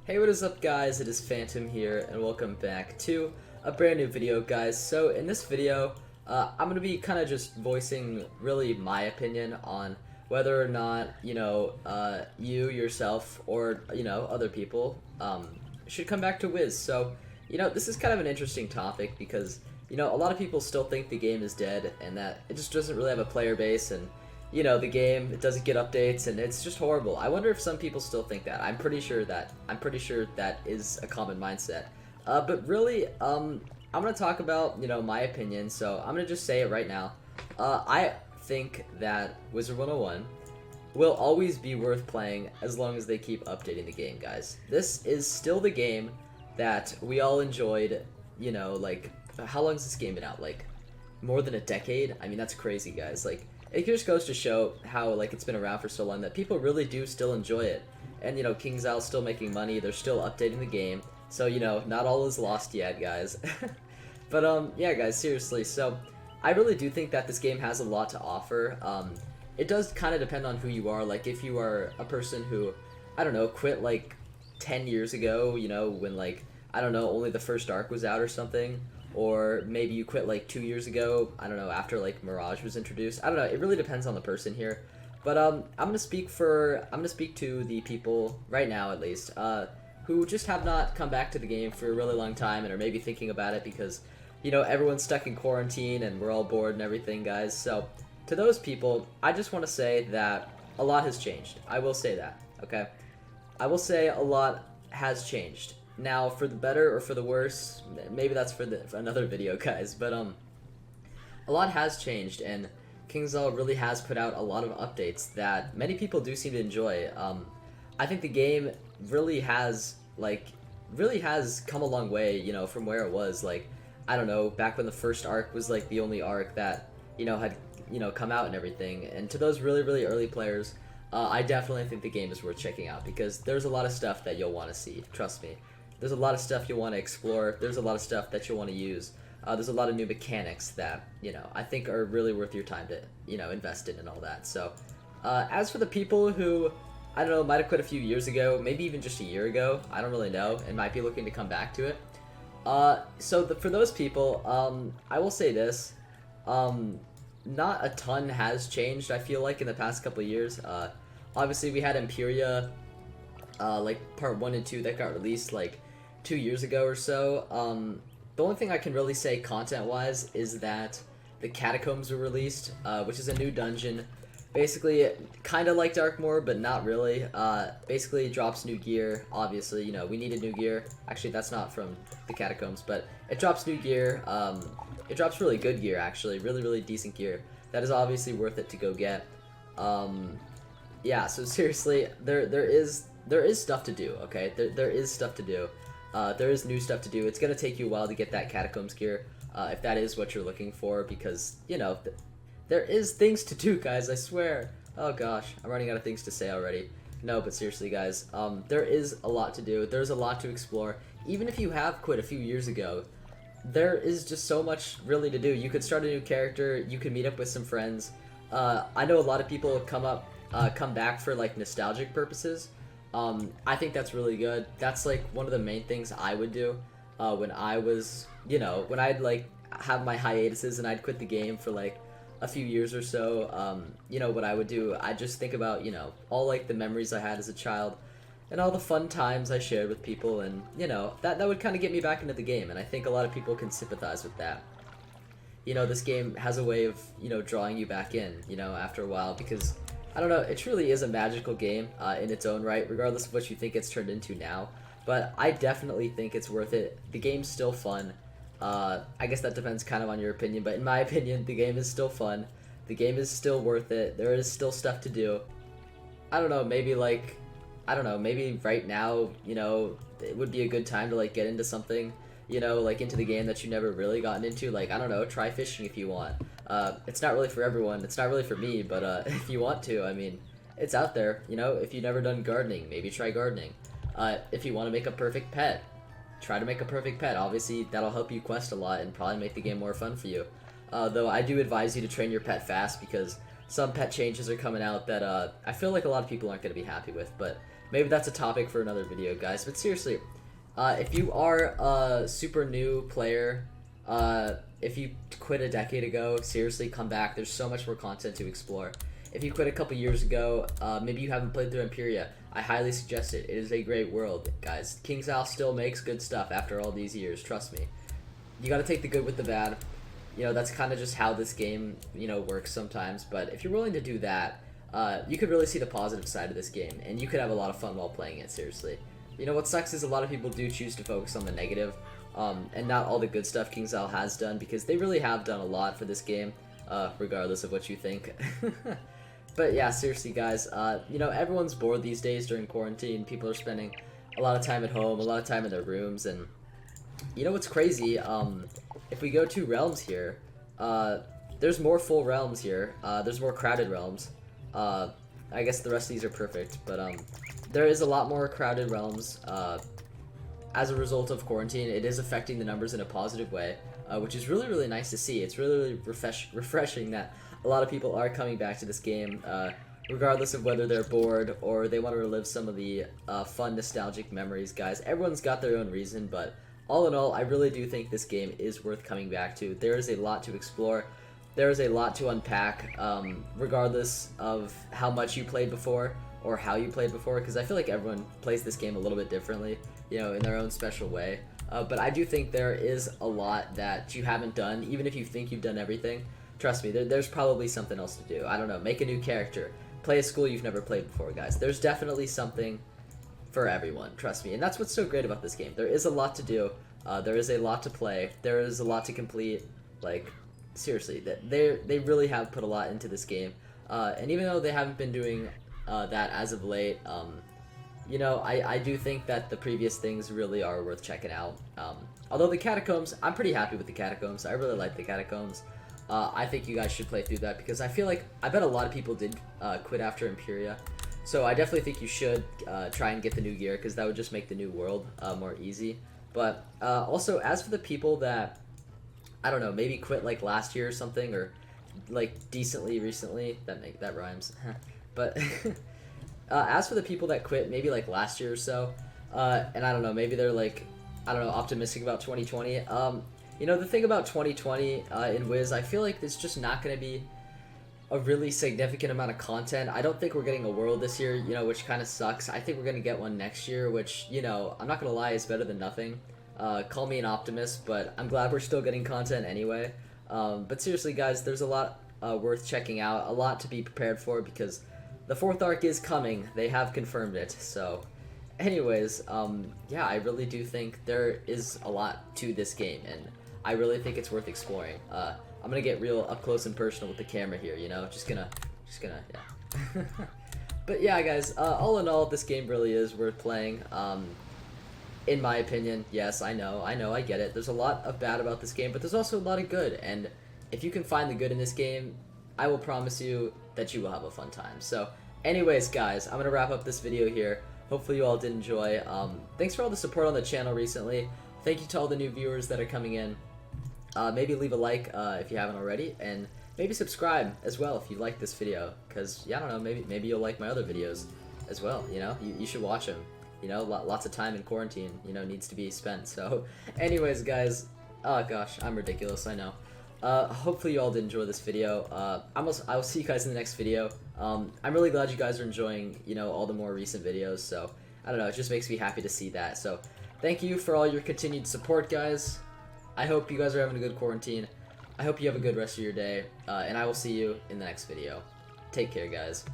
Hey, what is up guys, it is Phantom here, and welcome back to a brand new video, guys. So in this video, I'm going to be kind of just voicing really my opinion on whether or not, you, yourself, or, other people, should come back to Wiz. So, this is kind of an interesting topic because, a lot of people still think the game is dead and that it just doesn't really have a player base, and the game, it doesn't get updates and it's just horrible. I wonder if some people still think that. I'm pretty sure that is a common mindset. But really, I'm gonna talk about, my opinion, so I'm gonna just say it right now. I think that Wizard101 will always be worth playing as long as they keep updating the game, guys. This is still the game that we all enjoyed, like, how long has this game been out? Like, more than a decade? I mean, that's crazy, guys. Like, it just goes to show how, like, it's been around for so long that people really do still enjoy it. And, KingsIsle's still making money, they're still updating the game, so, not all is lost yet, guys. But, yeah, guys, seriously, so, I really do think that this game has a lot to offer. It does kind of depend on who you are. Like, if you are a person who, I don't know, quit, like, 10 years ago, when, like, I don't know, only the first arc was out or something, or maybe you quit like 2 years ago, I don't know, after like Mirage was introduced. I don't know, it really depends on the person here. But I'm gonna speak to the people right now, at least, who just have not come back to the game for a really long time and are maybe thinking about it because, everyone's stuck in quarantine and we're all bored and everything, guys. So to those people, I just want to say that a lot has changed. I will say that, okay? I will say a lot has changed. Now, for the better or for the worse, maybe that's for another video, guys, but a lot has changed, and KingsIsle really has put out a lot of updates that many people do seem to enjoy. I think the game really has come a long way, from where it was, like, I don't know, back when the first arc was, like, the only arc that, had, come out and everything, and to those really, really early players, I definitely think the game is worth checking out, because there's a lot of stuff that you'll want to see, trust me. There's a lot of stuff you'll want to explore, there's a lot of stuff that you'll want to use, there's a lot of new mechanics that, I think are really worth your time to, invest in and all that. So, as for the people who, I don't know, might have quit a few years ago, maybe even just a year ago, I don't really know, and might be looking to come back to it. For those people, I will say this, not a ton has changed, I feel like, in the past couple of years. Obviously, we had Imperia, like, part 1 and 2 that got released, like, 2 years ago or so. The only thing I can really say content-wise is that the Catacombs were released, which is a new dungeon. Basically, kind of like Darkmoor, but not really. Basically, it drops new gear, obviously, we needed new gear. Actually, that's not from the Catacombs, but it drops new gear. It drops really good gear, actually, really, really decent gear. That is obviously worth it to go get. Yeah, so seriously, there is stuff to do, okay? There is stuff to do. There is new stuff to do. It's gonna take you a while to get that Catacombs gear, if that is what you're looking for, because, there is things to do, guys, I swear. Oh gosh, I'm running out of things to say already. No, but seriously, guys, there is a lot to do. There's a lot to explore. Even if you have quit a few years ago, there is just so much really to do. You could start a new character, you could meet up with some friends. I know a lot of people come back for, like, nostalgic purposes. I think that's really good. That's, like, one of the main things I would do, when I was, when I'd, like, have my hiatuses and I'd quit the game for, like, a few years or so. What I would do, I'd just think about, all, like, the memories I had as a child and all the fun times I shared with people, and, that would kind of get me back into the game, and I think a lot of people can sympathize with that. This game has a way of, drawing you back in, after a while, because I don't know, it truly is a magical game in its own right, regardless of what you think it's turned into now. But I definitely think it's worth it. The game's still fun. I guess that depends kind of on your opinion, but in my opinion, the game is still fun. The game is still worth it. There is still stuff to do. I don't know, maybe maybe right now, it would be a good time to, like, get into something, like, into the game that you never really gotten into. Like, I don't know, try fishing if you want. It's not really for everyone, it's not really for me, but if you want to, I mean, it's out there, if you've never done gardening, maybe try gardening. If you want to make a perfect pet, try to make a perfect pet. Obviously, that'll help you quest a lot and probably make the game more fun for you. Though I do advise you to train your pet fast, because some pet changes are coming out that I feel like a lot of people aren't going to be happy with, but maybe that's a topic for another video, guys. But seriously, if you are a super new player, if you quit a decade ago, seriously, come back. There's so much more content to explore. If you quit a couple years ago, maybe you haven't played through Imperia, I highly suggest it. It is a great world, guys. KingsIsle still makes good stuff after all these years, trust me. You gotta take the good with the bad. You know, that's kind of just how this game, you know, works sometimes. But if you're willing to do that, you could really see the positive side of this game, and you could have a lot of fun while playing it, seriously. You know, what sucks is a lot of people do choose to focus on the negative, and not all the good stuff KingsIsle has done, because they really have done a lot for this game, regardless of what you think. But yeah, seriously, guys, you know, everyone's bored these days during quarantine. People are spending a lot of time at home, a lot of time in their rooms, and you know what's crazy? If we go to realms here, there's more full realms here. There's more crowded realms. I guess the rest of these are perfect, but there is a lot more crowded realms as a result of quarantine. It is affecting the numbers in a positive way, which is really, really nice to see. It's really, really refreshing that a lot of people are coming back to this game, regardless of whether they're bored or they want to relive some of the fun, nostalgic memories, guys. Everyone's got their own reason, but all in all, I really do think this game is worth coming back to. There is a lot to explore. There is a lot to unpack, regardless of how much you played before or how you played before, because I feel like everyone plays this game a little bit differently, you know, in their own special way. But I do think there is a lot that you haven't done, even if you think you've done everything. Trust me, there's probably something else to do. I don't know, make a new character, play a school you've never played before, guys. There's definitely something for everyone, trust me. And that's what's so great about this game. There is a lot to do, there is a lot to play, there is a lot to complete. Like, seriously, they really have put a lot into this game. And even though they haven't been doing that as of late, you know, I do think that the previous things really are worth checking out. Although the Catacombs, I'm pretty happy with the Catacombs. I really like the Catacombs. I think you guys should play through that, because I feel like, I bet a lot of people did quit after Imperia. So I definitely think you should try and get the new gear, because that would just make the new world more easy. But also, as for the people that, I don't know, maybe quit like last year or something, or like decently recently, that rhymes. But as for the people that quit maybe like last year or so, and I don't know, maybe they're like, I don't know, optimistic about 2020. You know, the thing about 2020 in Wiz, I feel like it's just not going to be a really significant amount of content. I don't think we're getting a world this year, you know, which kind of sucks. I think we're going to get one next year, which, you know, I'm not going to lie, is better than nothing. Call me an optimist, but I'm glad we're still getting content anyway. But seriously, guys, there's a lot worth checking out, a lot to be prepared for, because the 4th arc is coming. They have confirmed it, so... Anyways, yeah, I really do think there is a lot to this game, and I really think it's worth exploring. I'm gonna get real up close and personal with the camera here, you know, just gonna, yeah. But yeah, guys, all in all, this game really is worth playing. In my opinion, yes, I know, I get it. There's a lot of bad about this game, but there's also a lot of good, and if you can find the good in this game, I will promise you that you will have a fun time. So, anyways, guys, I'm gonna wrap up this video here. Hopefully you all did enjoy. Thanks for all the support on the channel recently. Thank you to all the new viewers that are coming in. Maybe leave a like if you haven't already, and maybe subscribe as well if you like this video, because, yeah, I don't know, maybe you'll like my other videos as well, you know? You should watch them. You know, lots of time in quarantine, you know, needs to be spent. So, anyways, guys, oh gosh, I'm ridiculous, I know. Hopefully you all did enjoy this video. I will see you guys in the next video. I'm really glad you guys are enjoying, you know, all the more recent videos, so, I don't know, it just makes me happy to see that. So, thank you for all your continued support, guys. I hope you guys are having a good quarantine. I hope you have a good rest of your day, and I will see you in the next video. Take care, guys.